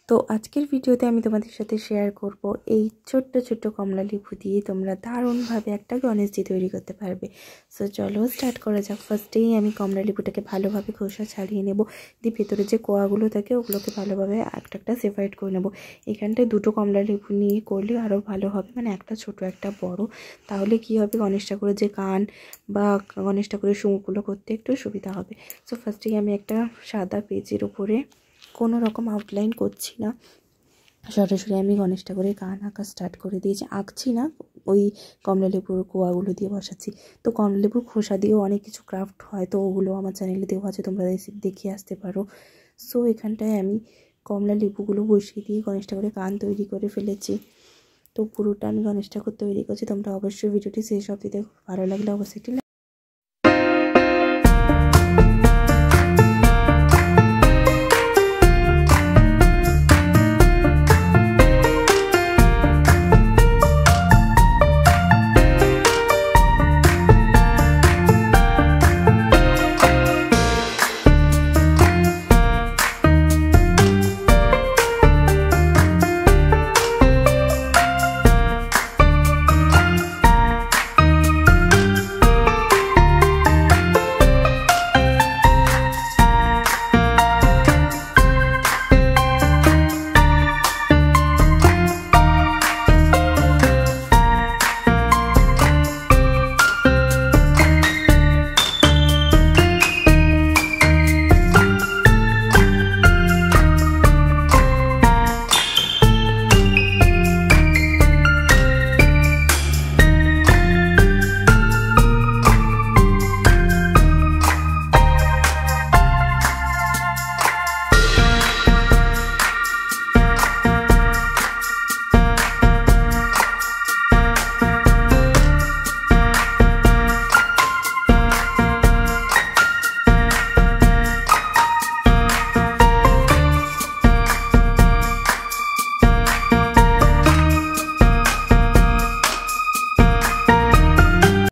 তো আজকের ভিডিওতে আমি তোমাদের সাথে শেয়ার করব এই ছোট্ট ছোট্ট কমলা লেবু দিয়ে তোমরা দারুণভাবে একটা গণেশজি তৈরি করতে পারবে। সো চলো স্টার্ট করা যাক। ফার্স্টেই আমি কমলা লেবুটাকে ভালোভাবে খোসা ছাড়িয়ে নেব, দিয়ে ভেতরে যে কোয়াগুলো থাকে ওগুলোকে ভালোভাবে একটা একটা সেপারেট করে নেব। এখানটায় দুটো কমলা লেবু নিয়ে করলে আরও ভালো হবে, মানে একটা ছোট একটা বড়। তাহলে কি হবে, গণেশ ঠাকুরের যে কান বা গণেশ ঠাকুরের শুঁড়গুলো করতে একটু সুবিধা হবে। সো ফার্স্টেই আমি একটা সাদা পেজের উপরে কোনো রকম আউটলাইন করছি না, সরাসরি আমি গণেশ ঠাকুরের কান আঁকা স্টার্ট করে দিয়েছি। আঁকছি না, ওই কমলা লেবুর কোয়াগুলো দিয়ে বসাচ্ছি। তো কমলা লেবুর খোসা দিয়েও অনেক কিছু ক্রাফট হয়, তো ওগুলো আমার চ্যানেলে দেওয়া আছে, তোমরা দেখে আসতে পারো। সো এখানটায় আমি কমলা লেবুগুলো বসিয়ে দিয়ে গণেশ ঠাকুরের কান তৈরি করে ফেলেছি। তো পুরোটা আমি গণেশ ঠাকুর তৈরি করছি। তোমরা অবশ্যই ভিডিওটি শেষ অবধি দেখো, ভালো লাগলে অবশ্যই